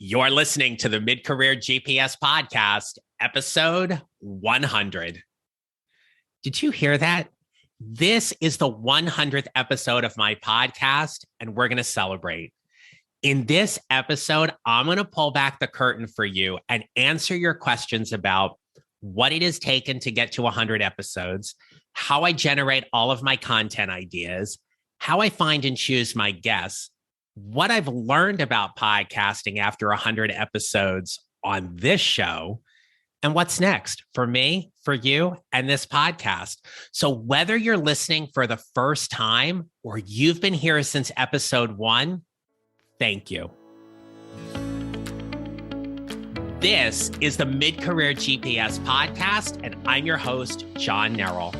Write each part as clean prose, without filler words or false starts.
You're listening to the Mid-Career GPS Podcast, episode 100. Did you hear that? This is the 100th episode of my podcast, and we're going to celebrate. In this episode, I'm going to pull back the curtain for you and answer your questions about what it has taken to get to 100 episodes, how I generate all of my content ideas, how I find and choose my guests, what I've learned about podcasting after 100 episodes on this show, and what's next for me, for you, and this podcast. So whether you're listening for the first time or you've been here since episode 1, thank you. This is the Mid-Career GPS Podcast, and I'm your host, John Nerrell.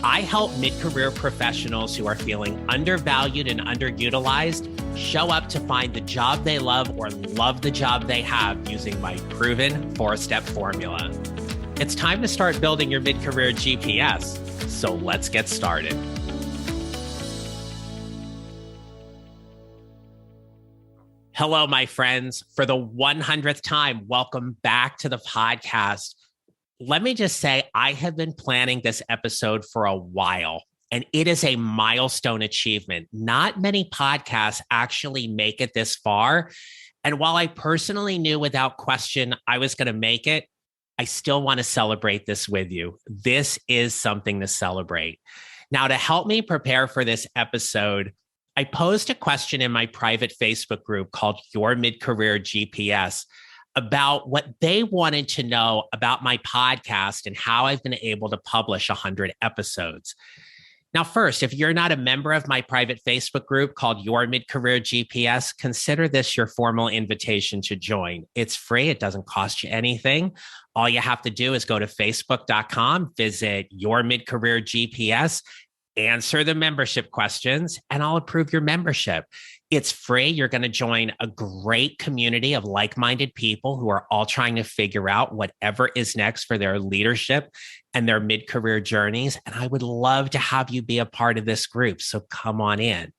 I help mid-career professionals who are feeling undervalued and underutilized show up to find the job they love or love the job they have using my proven 4-step formula. It's time to start building your mid-career GPS, so let's get started. Hello, my friends. For the 100th time, welcome back to the podcast. Let me just say, I have been planning this episode for a while, and it is a milestone achievement. Not many podcasts actually make it this far. And while I personally knew without question I was going to make it, I still want to celebrate this with you. This is something to celebrate. Now, to help me prepare for this episode, I posed a question in my private Facebook group called Your Mid-Career GPS about what they wanted to know about my podcast and how I've been able to publish 100 episodes. Now, first, if you're not a member of my private Facebook group called Your Mid-Career GPS, consider this your formal invitation to join. It's free. It doesn't cost you anything. All you have to do is go to facebook.com, visit Your Mid-Career GPS, answer the membership questions, and I'll approve your membership. It's free. You're going to join a great community of like-minded people who are all trying to figure out whatever is next for their leadership and their mid-career journeys. And I would love to have you be a part of this group. So come on in.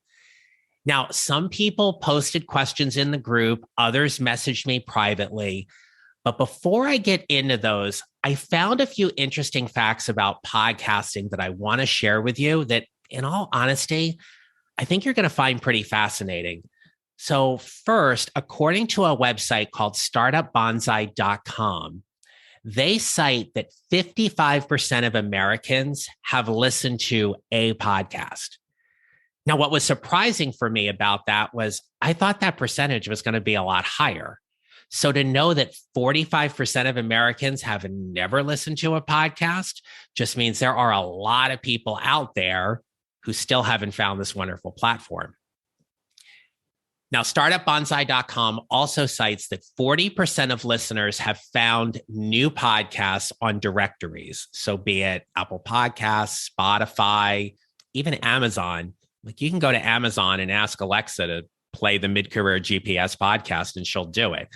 Now, some people posted questions in the group. Others messaged me privately. But before I get into those, I found a few interesting facts about podcasting that I want to share with you that, in all honesty, I think you're going to find pretty fascinating. So first, according to a website called startupbonsai.com, they cite that 55% of Americans have listened to a podcast. Now, what was surprising for me about that was I thought that percentage was going to be a lot higher. So to know that 45% of Americans have never listened to a podcast just means there are a lot of people out there who still haven't found this wonderful platform. Now, startupbonsai.com also cites that 40% of listeners have found new podcasts on directories. So be it Apple Podcasts, Spotify, even Amazon. Like you can go to Amazon and ask Alexa to play the Mid-Career GPS podcast and she'll do it.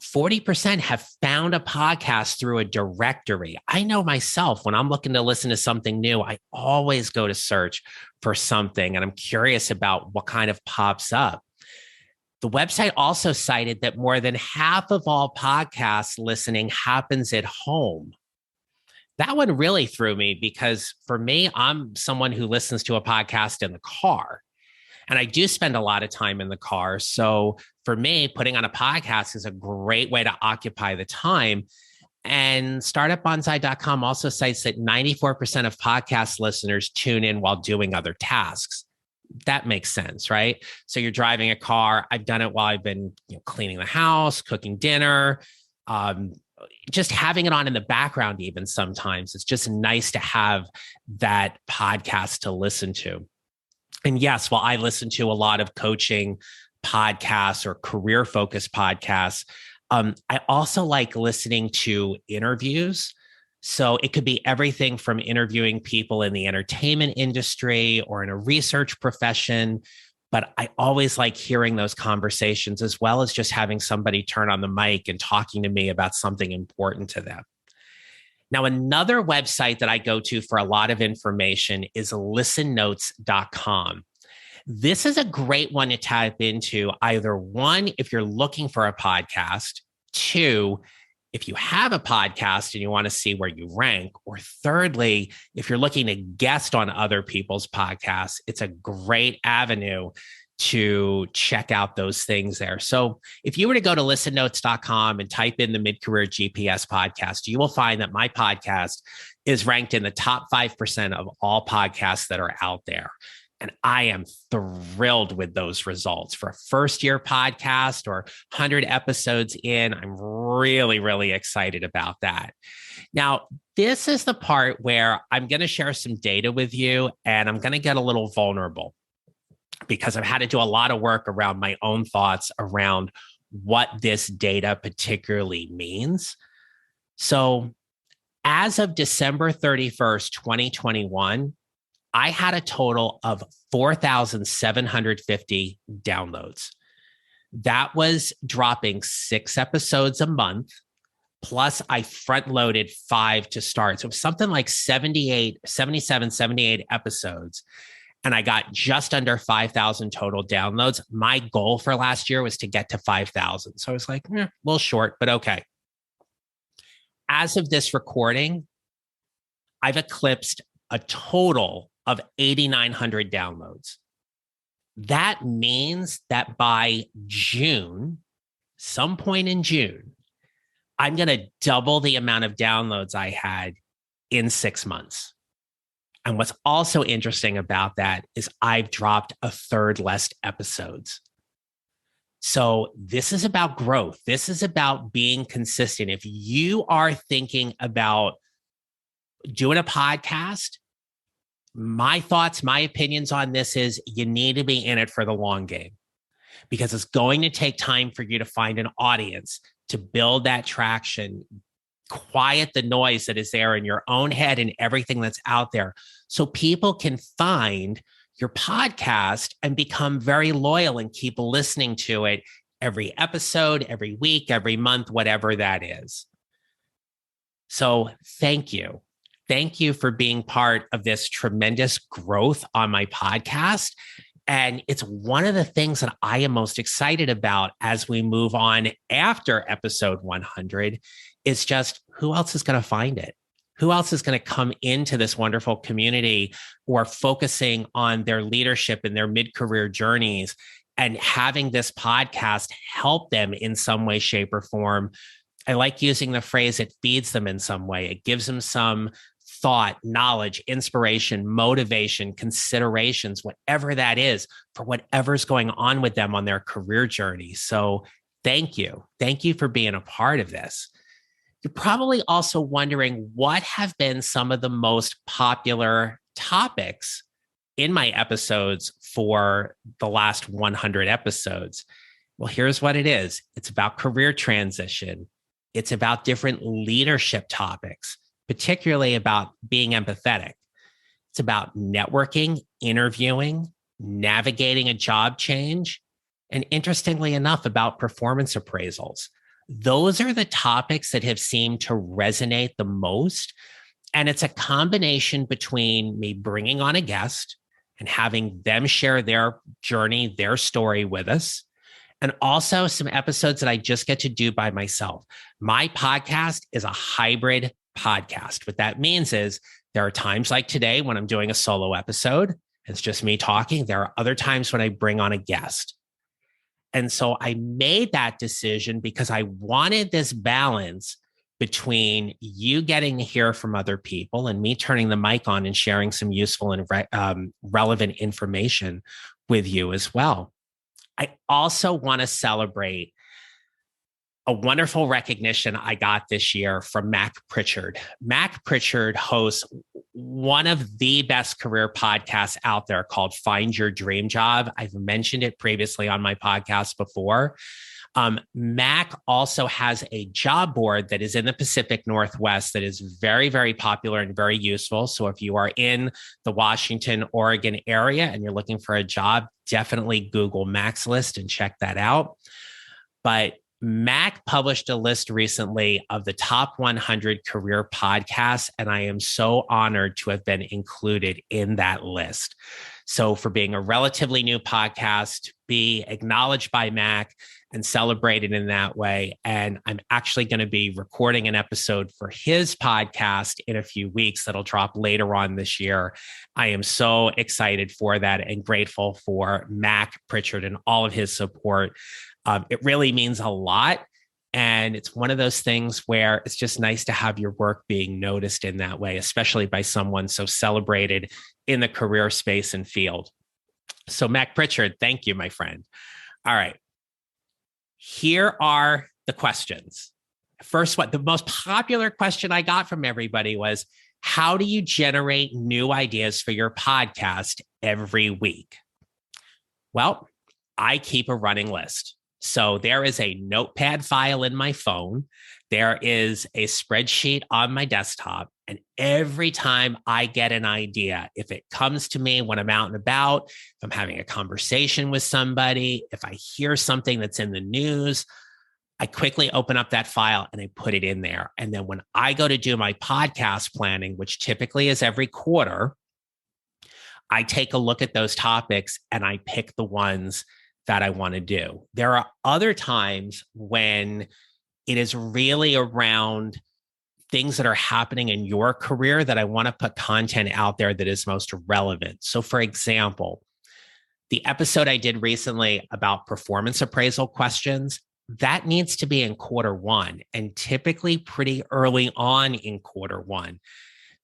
40% have found a podcast through a directory. I know myself, when I'm looking to listen to something new, I always go to search for something and I'm curious about what kind of pops up. The website also cited that more than half of all podcast listening happens at home. That one really threw me because for me, I'm someone who listens to a podcast in the car. And I do spend a lot of time in the car. So for me, putting on a podcast is a great way to occupy the time. And startupbonsai.com also cites that 94% of podcast listeners tune in while doing other tasks. That makes sense, right? So you're driving a car. I've done it while I've been cleaning the house, cooking dinner, just having it on in the background even sometimes. It's just nice to have that podcast to listen to. And yes, while I listen to a lot of coaching podcasts or career-focused podcasts, I also like listening to interviews. So it could be everything from interviewing people in the entertainment industry or in a research profession. But I always like hearing those conversations as well as just having somebody turn on the mic and talking to me about something important to them. Now, another website that I go to for a lot of information is listennotes.com. This is a great one to tap into. Either one, if you're looking for a podcast, two, if you have a podcast and you want to see where you rank, or thirdly, if you're looking to guest on other people's podcasts, it's a great avenue to check out those things there. So if you were to go to listennotes.com and type in the Mid-Career GPS podcast, you will find that my podcast is ranked in the top 5% of all podcasts that are out there. And I am thrilled with those results for a first year podcast or 100 episodes in. I'm really, really excited about that. Now, this is the part where I'm going to share some data with you, and I'm going to get a little vulnerable because I've had to do a lot of work around my own thoughts around what this data particularly means. So as of December 31st, 2021, I had a total of 4,750 downloads. That was dropping 6 episodes a month. Plus, I front loaded 5 to start. So it was something like 78 episodes. And I got just under 5,000 total downloads. My goal for last year was to get to 5,000. So I was like, a little short, but okay. As of this recording, I've eclipsed a total of 8,900 downloads. That means that by June, some point in June, I'm going to double the amount of downloads I had in 6 months. And what's also interesting about that is I've dropped a third less episodes. So this is about growth. This is about being consistent. If you are thinking about doing a podcast, my thoughts, my opinions on this is you need to be in it for the long game, because it's going to take time for you to find an audience, to build that traction, quiet the noise that is there in your own head and everything that's out there, so people can find your podcast and become very loyal and keep listening to it every episode, every week, every month, whatever that is. So thank you. Thank you for being part of this tremendous growth on my podcast. And it's one of the things that I am most excited about as we move on after episode 100. It's just, who else is going to find it? Who else is going to come into this wonderful community who are focusing on their leadership and their mid-career journeys, and having this podcast help them in some way, shape, or form? I like using the phrase, it feeds them in some way. It gives them some thought, knowledge, inspiration, motivation, considerations, whatever that is, for whatever's going on with them on their career journey. So thank you. Thank you for being a part of this. You're probably also wondering, what have been some of the most popular topics in my episodes for the last 100 episodes? Well, here's what it is. It's about career transition. It's about different leadership topics, particularly about being empathetic. It's about networking, interviewing, navigating a job change, and interestingly enough, about performance appraisals. Those are the topics that have seemed to resonate the most. And it's a combination between me bringing on a guest and having them share their journey, their story with us, and also some episodes that I just get to do by myself. My podcast is a hybrid podcast. What that means is there are times like today when I'm doing a solo episode, it's just me talking. There are other times when I bring on a guest. And so I made that decision because I wanted this balance between you getting to hear from other people and me turning the mic on and sharing some useful and relevant information with you as well. I also want to celebrate a wonderful recognition I got this year from Mac Prichard. Mac Prichard hosts one of the best career podcasts out there called Find Your Dream Job. I've mentioned it previously on my podcast before. Mac also has a job board that is in the Pacific Northwest that is very, very popular and very useful. So if you are in the Washington, Oregon area and you're looking for a job, definitely Google Mac's List and check that out. But Mac published a list recently of the top 100 career podcasts, and I am so honored to have been included in that list. So, for being a relatively new podcast, be acknowledged by Mac and celebrated in that way. And I'm actually going to be recording an episode for his podcast in a few weeks that'll drop later on this year. I am so excited for that and grateful for Mac Prichard and all of his support. It really means a lot. And it's one of those things where it's just nice to have your work being noticed in that way, especially by someone so celebrated in the career space and field. So, Mac Prichard, thank you, my friend. All right. Here are the questions. First one, the most popular question I got from everybody was, how do you generate new ideas for your podcast every week? Well, I keep a running list. So there is a notepad file in my phone. There is a spreadsheet on my desktop. And every time I get an idea, if it comes to me when I'm out and about, if I'm having a conversation with somebody, if I hear something that's in the news, I quickly open up that file and I put it in there. And then when I go to do my podcast planning, which typically is every quarter, I take a look at those topics and I pick the ones that I want to do. There are other times when it is really around things that are happening in your career that I want to put content out there that is most relevant. So, for example, the episode I did recently about performance appraisal questions, that needs to be in quarter one, and typically pretty early on in quarter one.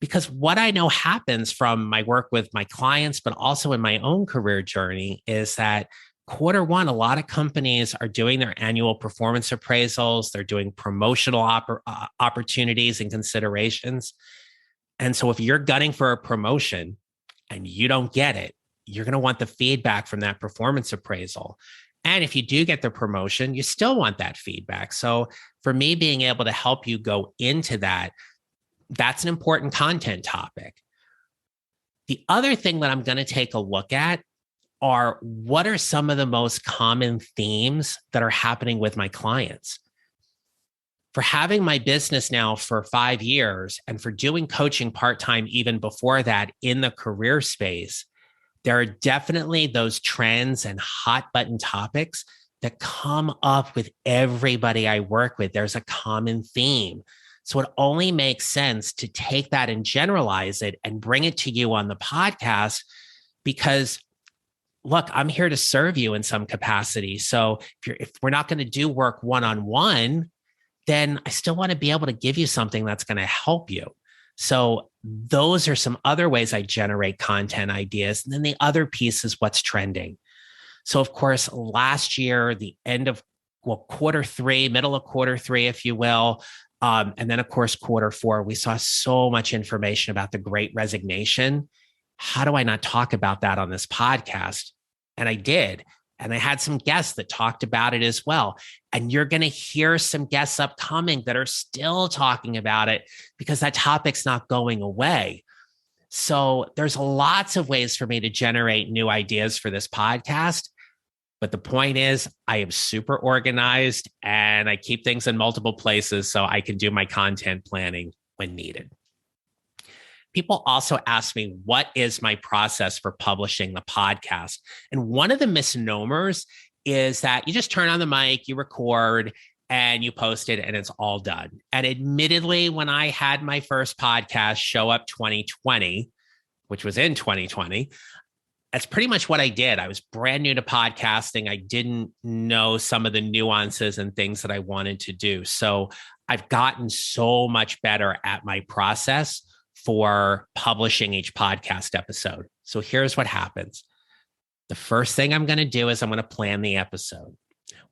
Because what I know happens from my work with my clients, but also in my own career journey, is that quarter one, a lot of companies are doing their annual performance appraisals. They're doing promotional opportunities and considerations. And so if you're gunning for a promotion and you don't get it, you're going to want the feedback from that performance appraisal. And if you do get the promotion, you still want that feedback. So for me, being able to help you go into that, that's an important content topic. The other thing that I'm going to take a look at are what are some of the most common themes that are happening with my clients. For having my business now for 5 years and for doing coaching part-time even before that in the career space, there are definitely those trends and hot button topics that come up with everybody I work with. There's a common theme. So it only makes sense to take that and generalize it and bring it to you on the podcast because look, I'm here to serve you in some capacity. So if we're not going to do work one-on-one, then I still want to be able to give you something that's going to help you. So those are some other ways I generate content ideas. And then the other piece is what's trending. So of course, last year, the end of quarter three, middle of quarter three, if you will, and then of course, quarter four, we saw so much information about the Great Resignation. How do I not talk about that on this podcast? And I did. And I had some guests that talked about it as well. And you're going to hear some guests upcoming that are still talking about it because that topic's not going away. So there's lots of ways for me to generate new ideas for this podcast. But the point is, I am super organized and I keep things in multiple places so I can do my content planning when needed. People also ask me, what is my process for publishing the podcast? And one of the misnomers is that you just turn on the mic, you record, and you post it, and it's all done. And admittedly, when I had my first podcast, Show Up 2020, which was in 2020, that's pretty much what I did. I was brand new to podcasting. I didn't know some of the nuances and things that I wanted to do. So I've gotten so much better at my process for publishing each podcast episode. So here's what happens. The first thing I'm going to do is I'm going to plan the episode.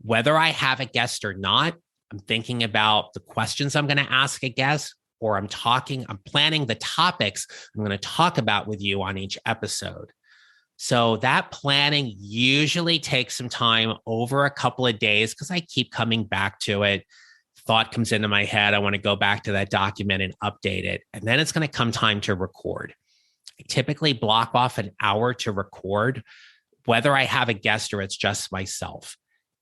Whether I have a guest or not, I'm thinking about the questions I'm going to ask a guest, or I'm planning the topics I'm going to talk about with you on each episode. So that planning usually takes some time over a couple of days because I keep coming back to it. Thought comes into my head. I want to go back to that document and update it. And then it's going to come time to record. I typically block off an hour to record, whether I have a guest or it's just myself.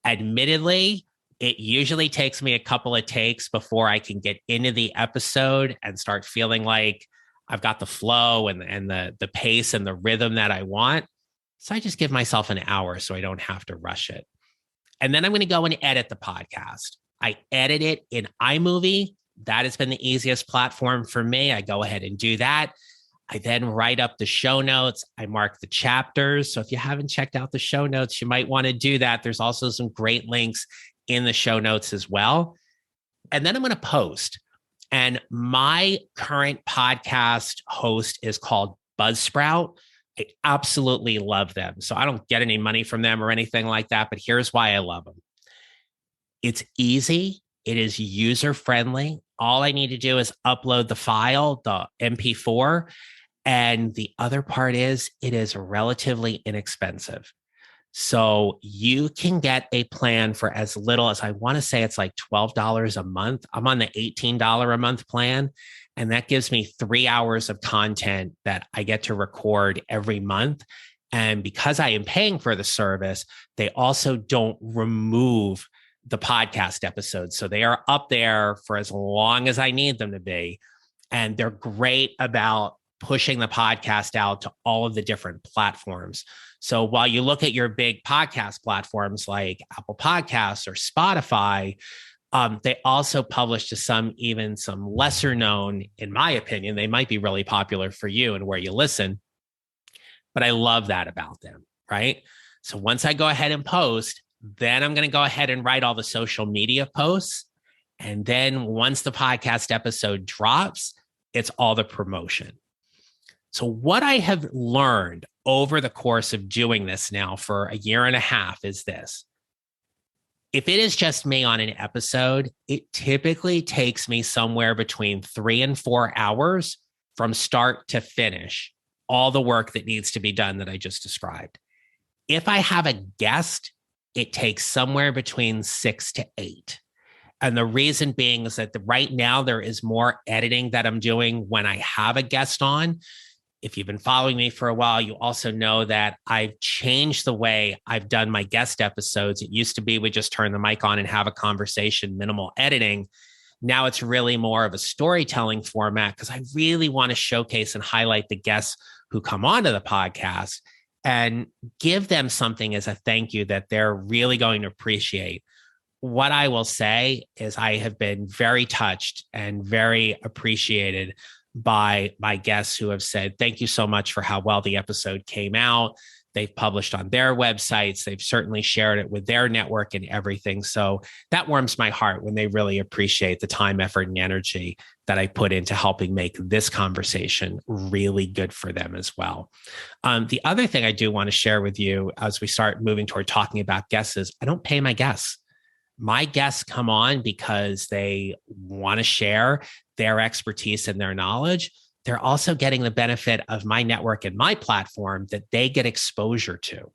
Admittedly, It usually takes me a couple of takes before I can get into the episode and start feeling like I've got the flow and the pace and the rhythm that I want. So I just give myself an hour so I don't have to rush it. And then I'm going to go and edit the podcast. I edit it in iMovie. That has been the easiest platform for me. I go ahead and do that. I then write up the show notes. I mark the chapters. So if you haven't checked out the show notes, you might want to do that. There's also some great links in the show notes as well. And then I'm going to post. And my current podcast host is called Buzzsprout. I absolutely love them. So I don't get any money from them or anything like that, but here's why I love them. It's easy. It is user friendly. All I need to do is upload the file, the MP4. And the other part is it is relatively inexpensive. So you can get a plan for as little as, I want to say it's like $12 a month. I'm on the $18 a month plan. And that gives me 3 hours of content that I get to record every month. And because I am paying for the service, they also don't remove the podcast episodes. So they are up there for as long as I need them to be. And they're great about pushing the podcast out to all of the different platforms. So while you look at your big podcast platforms like Apple Podcasts or Spotify, they also publish to some lesser known, in my opinion, they might be really popular for you and where you listen, but I love that about them, right? So once I go ahead and post, then I'm going to go ahead and write all the social media posts. And then once the podcast episode drops, it's all the promotion. So what I have learned over the course of doing this now for a year and a half is this. If it is just me on an episode, it typically takes me somewhere between 3 and 4 hours from start to finish, all the work that needs to be done that I just described. If I have a guest, it takes somewhere between 6 to 8. And the reason being is that right now there is more editing that I'm doing when I have a guest on. If you've been following me for a while, you also know that I've changed the way I've done my guest episodes. It used to be we just turn the mic on and have a conversation, minimal editing. Now it's really more of a storytelling format because I really want to showcase and highlight the guests who come onto the podcast and give them something as a thank you that they're really going to appreciate. What I will say is I have been very touched and very appreciated by my guests who have said, thank you so much for how well the episode came out. They've published on their websites. They've certainly shared it with their network and everything. So that warms my heart when they really appreciate the time, effort, and energy that I put into helping make this conversation really good for them as well. The other thing I do want to share with you as we start moving toward talking about guests is I don't pay my guests. My guests come on because they want to share their expertise and their knowledge. They're also getting the benefit of my network and my platform that they get exposure to.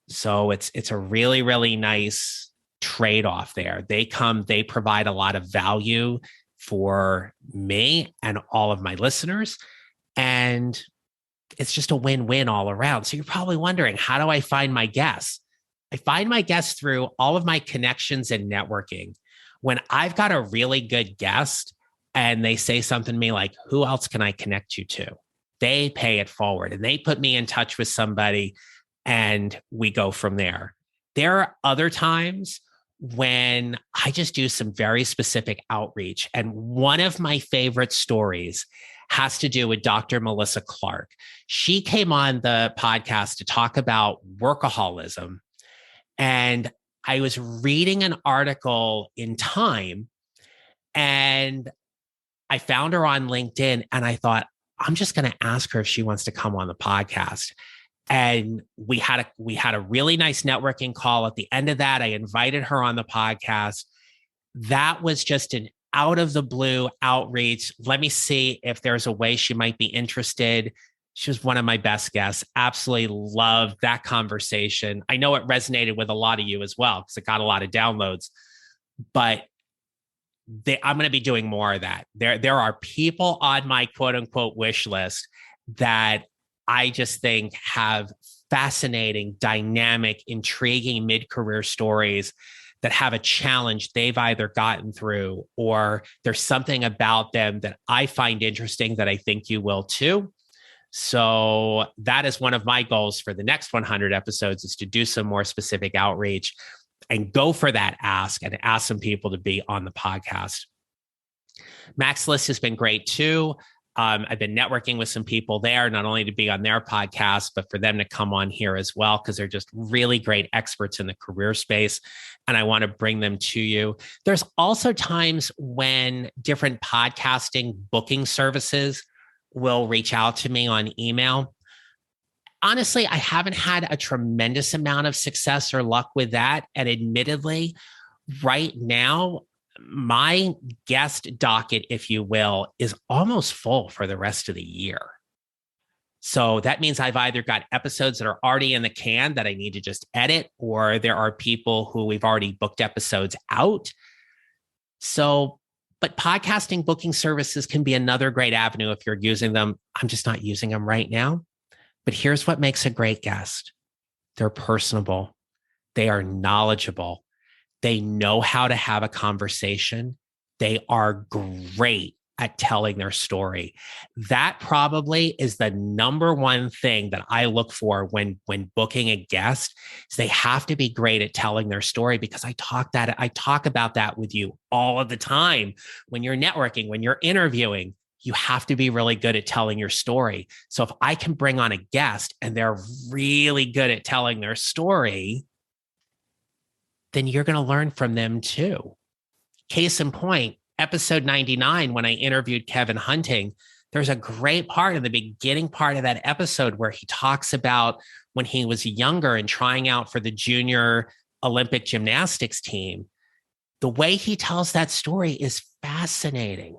So it's a really, really nice trade-off there. They provide a lot of value for me and all of my listeners. And it's just a win-win all around. So you're probably wondering, how do I find my guests? I find my guests through all of my connections and networking. When I've got a really good guest and they say something to me like, who else can I connect you to? They pay it forward and they put me in touch with somebody and we go from there. There are other times when I just do some very specific outreach. And one of my favorite stories has to do with Dr. Melissa Clark. She came on the podcast to talk about workaholism. And I was reading an article in Time and I found her on LinkedIn and I thought, I'm just going to ask her if she wants to come on the podcast. And we had a really nice networking call. At the end of that, I invited her on the podcast. That was just an out of the blue outreach. Let me see if there's a way she might be interested. She was one of my best guests. Absolutely loved that conversation. I know it resonated with a lot of you as well because it got a lot of downloads, but I'm going to be doing more of that. There are people on my quote unquote wish list that I just think have fascinating, dynamic, intriguing mid-career stories that have a challenge they've either gotten through or there's something about them that I find interesting that I think you will too. So that is one of my goals for the next 100 episodes, is to do some more specific outreach and go for that ask and ask some people to be on the podcast. Max List has been great too. I've been networking with some people there, not only to be on their podcast, but for them to come on here as well, because they're just really great experts in the career space. And I want to bring them to you. There's also times when different podcasting booking services will reach out to me on email. Honestly, I haven't had a tremendous amount of success or luck with that. And admittedly, right now, my guest docket, if you will, is almost full for the rest of the year. So that means I've either got episodes that are already in the can that I need to just edit, or there are people who we've already booked episodes out. So, but podcasting booking services can be another great avenue if you're using them. I'm just not using them right now. But here's what makes a great guest. They're personable. They are knowledgeable. They know how to have a conversation. They are great at telling their story. That probably is the number one thing that I look for when booking a guest, is they have to be great at telling their story, because I talk about that with you all of the time. When you're networking, when you're interviewing, you have to be really good at telling your story. So if I can bring on a guest and they're really good at telling their story, then you're going to learn from them too. Case in point, episode 99, when I interviewed Kevin Hunting, there's a great part in the beginning part of that episode where he talks about when he was younger and trying out for the junior Olympic gymnastics team. The way he tells that story is fascinating.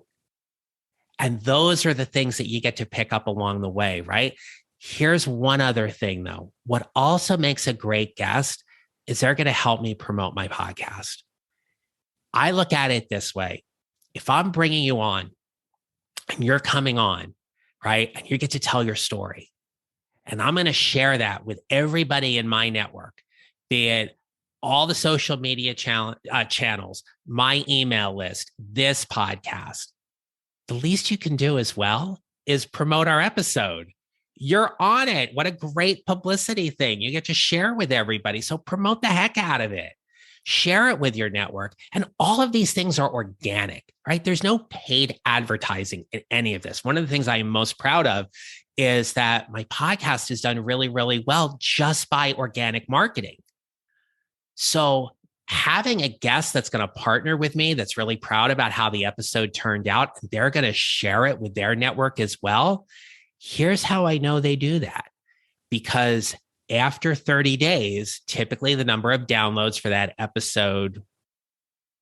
And those are the things that you get to pick up along the way, right? Here's one other thing, though. What also makes a great guest is they're going to help me promote my podcast. I look at it this way. If I'm bringing you on and you're coming on, right, and you get to tell your story, and I'm going to share that with everybody in my network, be it all the social media channels, my email list, this podcast, the least you can do as well is promote our episode. You're on it. What a great publicity thing. You get to share with everybody. So promote the heck out of it. Share it with your network. And all of these things are organic, right? There's no paid advertising in any of this. One of the things I am most proud of is that my podcast has done really, really well just by organic marketing. So having a guest that's going to partner with me, that's really proud about how the episode turned out, and they're going to share it with their network as well. Here's how I know they do that. Because after 30 days, typically the number of downloads for that episode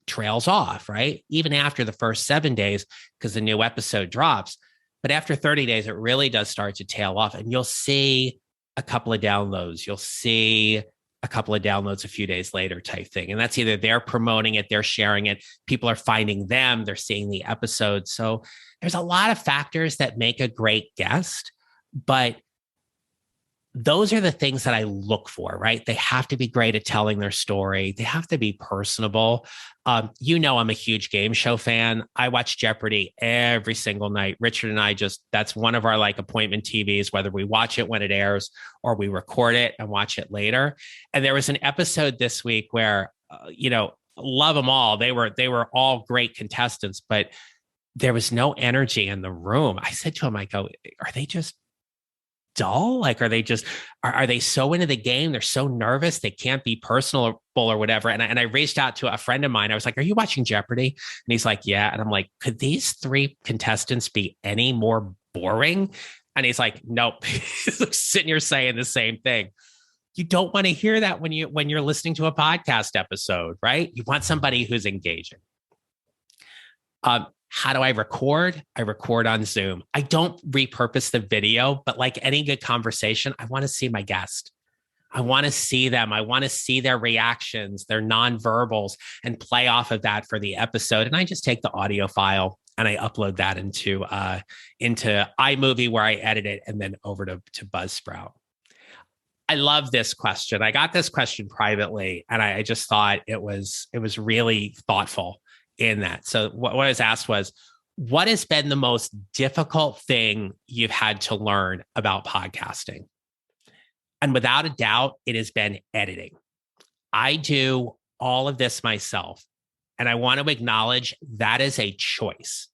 trails off, right? Even after the first 7 days, because the new episode drops. But after 30 days, it really does start to tail off, and you'll see a couple of downloads. You'll see a couple of downloads a few days later type thing. And that's either they're promoting it, they're sharing it, people are finding them, they're seeing the episode. So there's a lot of factors that make a great guest, but those are the things that I look for, right? They have to be great at telling their story. They have to be personable. I'm a huge game show fan. I watch Jeopardy every single night. Richard and I that's one of our appointment TVs, whether we watch it when it airs or we record it and watch it later. And there was an episode this week where, love them all. They were all great contestants, but there was no energy in the room. I said to him, I go, are they just dull? Are they just, are they so into the game? They're so nervous. They can't be personable or whatever. And I reached out to a friend of mine. I was like, are you watching Jeopardy? And he's like, yeah. And I'm like, could these 3 contestants be any more boring? And he's like, nope. He's sitting here saying the same thing. You don't want to hear that when you're listening to a podcast episode, right? You want somebody who's engaging. How do I record? I record on Zoom. I don't repurpose the video, but like any good conversation, I want to see my guest. I want to see them. I want to see their reactions, their nonverbals, and play off of that for the episode. And I just take the audio file and I upload that into iMovie, where I edit it, and then over to Buzzsprout. I love this question. I got this question privately, and I just thought it was really thoughtful in that. So what I was asked was, what has been the most difficult thing you've had to learn about podcasting? And without a doubt, it has been editing. I do all of this myself, and I want to acknowledge that is a choice.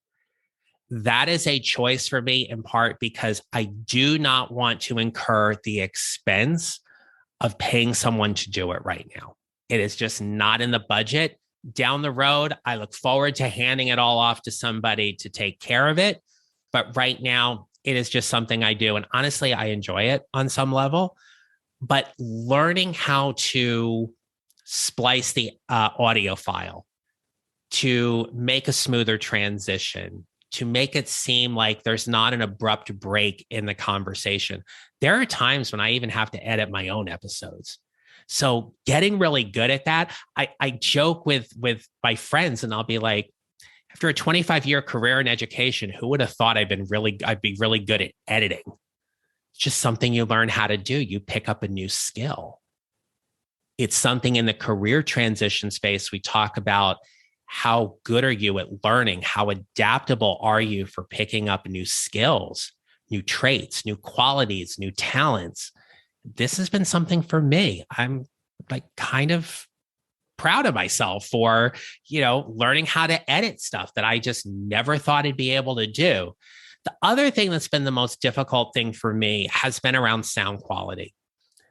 That is a choice for me, in part because I do not want to incur the expense of paying someone to do it right now. It is just not in the budget. Down the road, I look forward to handing it all off to somebody to take care of it. But right now, it is just something I do. And honestly, I enjoy it on some level. But learning how to splice the audio file, to make a smoother transition, to make it seem like there's not an abrupt break in the conversation. There are times when I even have to edit my own episodes. So getting really good at that, I joke with my friends, and I'll be like, after a 25-year career in education, who would have thought I'd be really good at editing? It's just something you learn how to do. You pick up a new skill. It's something in the career transition space. We talk about how good are you at learning? How adaptable are you for picking up new skills, new traits, new qualities, new talents? This has been something for me. I'm like kind of proud of myself for, learning how to edit stuff that I just never thought I'd be able to do. The other thing that's been the most difficult thing for me has been around sound quality.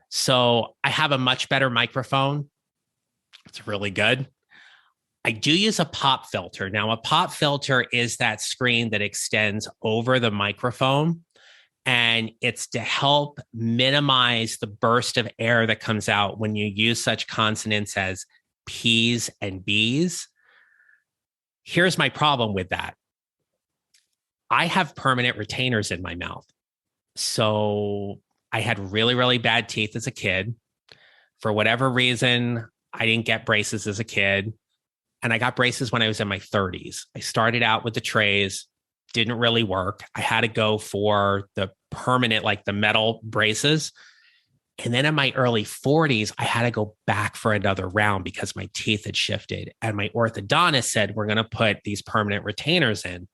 So I have a much better microphone. It's really good. I do use a pop filter. Now, a pop filter is that screen that extends over the microphone, and it's to help minimize the burst of air that comes out when you use such consonants as P's and B's. Here's my problem with that. I have permanent retainers in my mouth. So I had really, really bad teeth as a kid. For whatever reason, I didn't get braces as a kid. And I got braces when I was in my 30s. I started out with the trays, didn't really work. I had to go for the permanent, like the metal braces. And then in my early 40s, I had to go back for another round because my teeth had shifted. And my orthodontist said, we're going to put these permanent retainers in.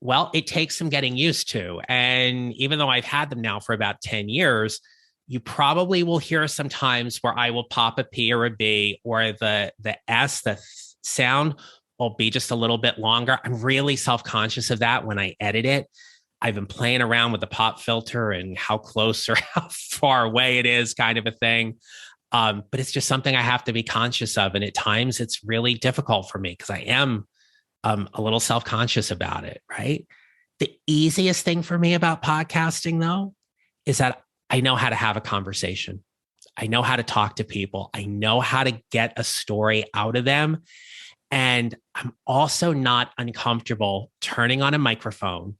Well, it takes some getting used to. And even though I've had them now for about 10 years, you probably will hear sometimes where I will pop a P or a B, or the S, the sound will be just a little bit longer. I'm really self-conscious of that when I edit it. I've been playing around with the pop filter and how close or how far away it is, kind of a thing. But it's just something I have to be conscious of. And at times it's really difficult for me because I am a little self-conscious about it, right? The easiest thing for me about podcasting, though, is that I know how to have a conversation. I know how to talk to people. I know how to get a story out of them. And I'm also not uncomfortable turning on a microphone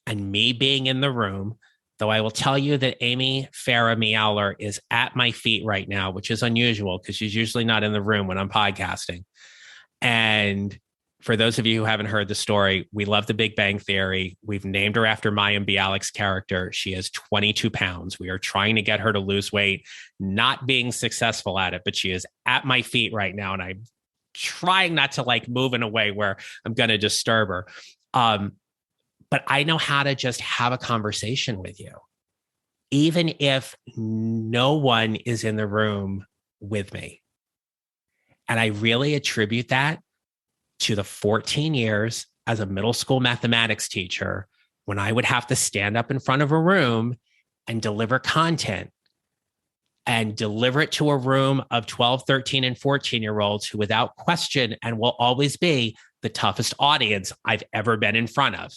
and me being in the room, though I will tell you that Amy Farah Meowler is at my feet right now, which is unusual because she's usually not in the room when I'm podcasting. And for those of you who haven't heard the story, we love The Big Bang Theory. We've named her after Mayim Bialik's character. She is 22 pounds. We are trying to get her to lose weight, not being successful at it, but she is at my feet right now. And I'm trying not to move in a way where I'm going to disturb her. But I know how to just have a conversation with you, even if no one is in the room with me. And I really attribute that to the 14 years as a middle school mathematics teacher, when I would have to stand up in front of a room and deliver content and deliver it to a room of 12, 13, and 14-year-olds who, without question, and will always be the toughest audience I've ever been in front of.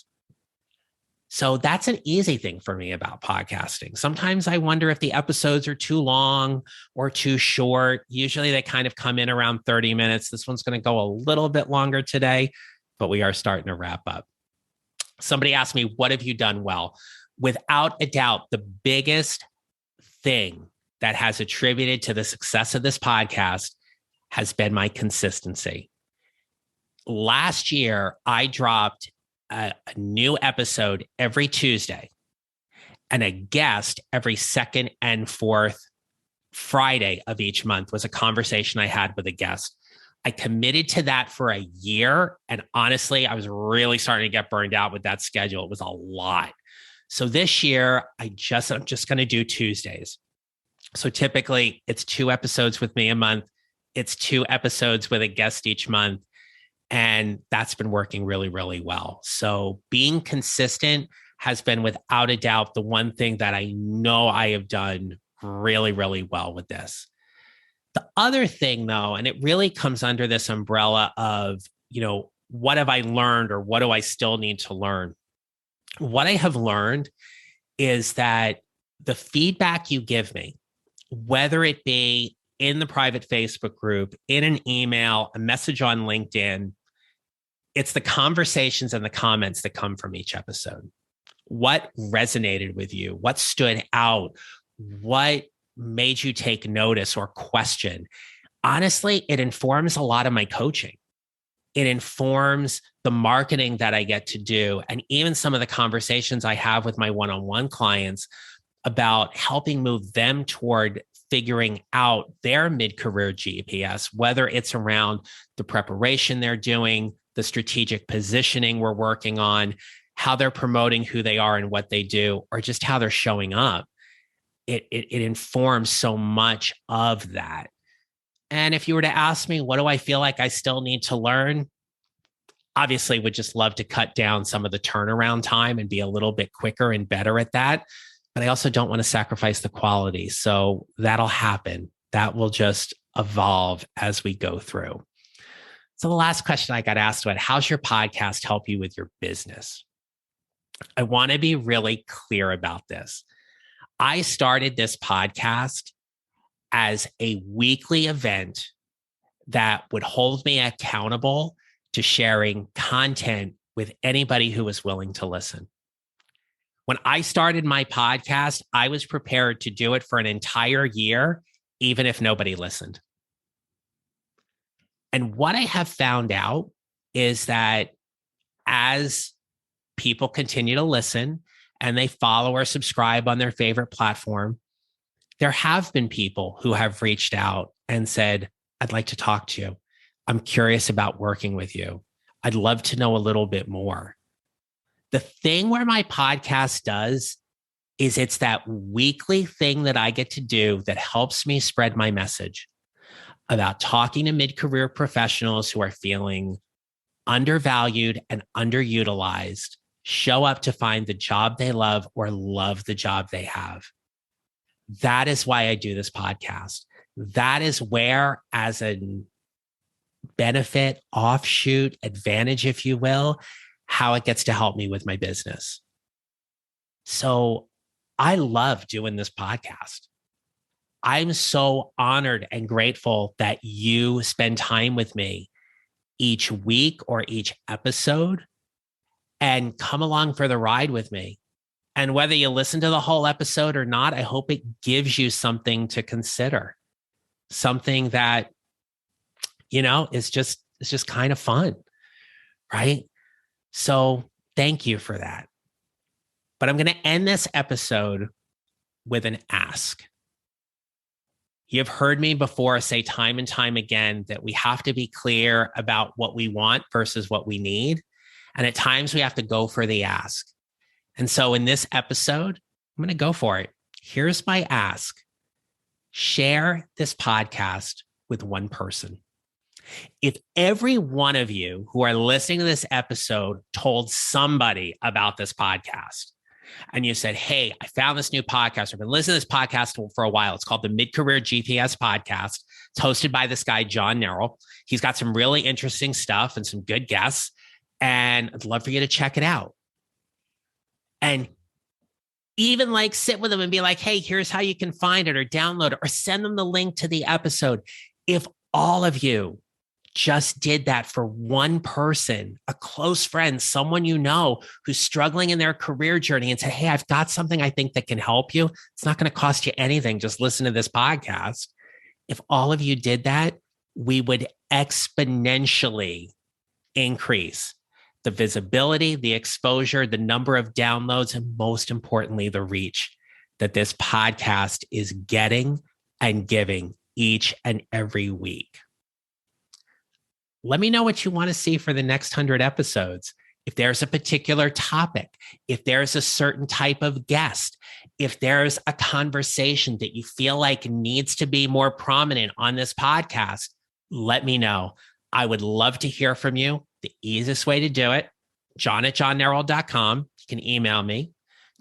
So that's an easy thing for me about podcasting. Sometimes I wonder if the episodes are too long or too short. Usually they kind of come in around 30 minutes. This one's going to go a little bit longer today, but we are starting to wrap up. Somebody asked me, what have you done well? Without a doubt, the biggest thing that has attributed to the success of this podcast has been my consistency. Last year, I dropped a new episode every Tuesday. and a guest every second and fourth Friday of each month was a conversation I had with a guest. I committed to that for a year. And honestly, I was really starting to get burned out with that schedule. It was a lot. So this year, I'm just going to do Tuesdays. So typically it's 2 episodes with me a month. It's 2 episodes with a guest each month. And that's been working really, really well. So being consistent has been without a doubt the one thing that I know I have done really, really well with this. The other thing though, and it really comes under this umbrella of, what have I learned or what do I still need to learn? What I have learned is that the feedback you give me, whether it be in the private Facebook group, in an email, a message on LinkedIn, it's the conversations and the comments that come from each episode. What resonated with you? What stood out? What made you take notice or question? Honestly, it informs a lot of my coaching. It informs the marketing that I get to do, and even some of the conversations I have with my one-on-one clients about helping move them toward figuring out their mid-career GPS, whether it's around the preparation they're doing, the strategic positioning we're working on, how they're promoting who they are and what they do, or just how they're showing up. It informs so much of that. And if you were to ask me, what do I feel like I still need to learn? Obviously, would just love to cut down some of the turnaround time and be a little bit quicker and better at that. But I also don't want to sacrifice the quality. So that'll happen. That will just evolve as we go through. So the last question I got asked about, how's your podcast help you with your business? I want to be really clear about this. I started this podcast as a weekly event that would hold me accountable to sharing content with anybody who was willing to listen. When I started my podcast, I was prepared to do it for an entire year, even if nobody listened. And what I have found out is that as people continue to listen and they follow or subscribe on their favorite platform, there have been people who have reached out and said, I'd like to talk to you. I'm curious about working with you. I'd love to know a little bit more. The thing where my podcast does is it's that weekly thing that I get to do that helps me spread my message about talking to mid-career professionals who are feeling undervalued and underutilized, show up to find the job they love or love the job they have. That is why I do this podcast. That is where, as a benefit, offshoot, advantage, if you will, how it gets to help me with my business. So I love doing this podcast. I'm so honored and grateful that you spend time with me each week or each episode and come along for the ride with me. And whether you listen to the whole episode or not, I hope it gives you something to consider, something that, is just kind of fun, right? So thank you for that. But I'm going to end this episode with an ask. You've heard me before say time and time again that we have to be clear about what we want versus what we need. And at times we have to go for the ask. And so in this episode, I'm going to go for it. Here's my ask. Share this podcast with one person. If every one of you who are listening to this episode told somebody about this podcast, and you said, hey, I found this new podcast. I've been listening to this podcast for a while. It's called the Mid-Career GPS Podcast. It's hosted by this guy, John Nerl. He's got some really interesting stuff and some good guests. And I'd love for you to check it out. And even sit with them and be like, hey, here's how you can find it or download it or send them the link to the episode. If all of you just did that for one person, a close friend, someone you know who's struggling in their career journey and say, hey, I've got something I think that can help you. It's not going to cost you anything. Just listen to this podcast. If all of you did that, we would exponentially increase the visibility, the exposure, the number of downloads, and most importantly, the reach that this podcast is getting and giving each and every week. Let me know what you want to see for the next 100 episodes. If there's a particular topic, if there's a certain type of guest, if there's a conversation that you feel like needs to be more prominent on this podcast, let me know. I would love to hear from you. The easiest way to do it, john@johnneral.com. You can email me.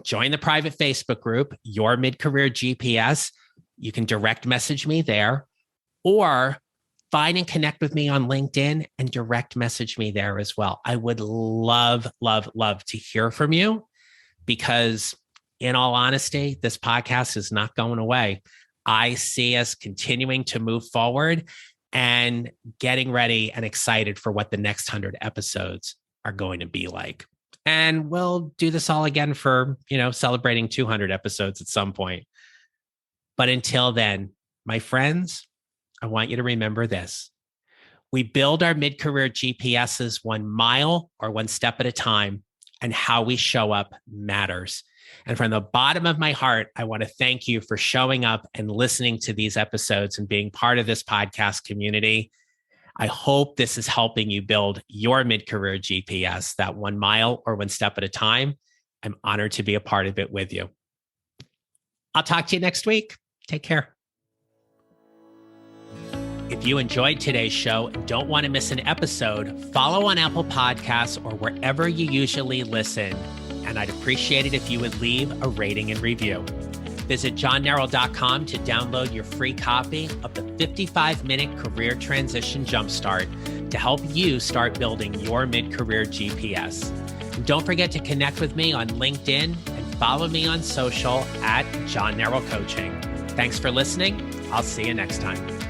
Join the private Facebook group, Your Mid-Career GPS. You can direct message me there, or find and connect with me on LinkedIn and direct message me there as well. I would love, love, love to hear from you, because in all honesty, this podcast is not going away. I see us continuing to move forward and getting ready and excited for what the next 100 episodes are going to be like. And we'll do this all again for, celebrating 200 episodes at some point. But until then, my friends, I want you to remember this. We build our mid-career GPSs 1 mile or 1 step at a time, and how we show up matters. And from the bottom of my heart, I want to thank you for showing up and listening to these episodes and being part of this podcast community. I hope this is helping you build your mid-career GPS, that 1 mile or 1 step at a time. I'm honored to be a part of it with you. I'll talk to you next week. Take care. If you enjoyed today's show and don't want to miss an episode, follow on Apple Podcasts or wherever you usually listen. And I'd appreciate it if you would leave a rating and review. Visit johnneral.com to download your free copy of the 55-minute career transition jumpstart to help you start building your mid-career GPS. And don't forget to connect with me on LinkedIn and follow me on social @John Neral Coaching. Thanks for listening. I'll see you next time.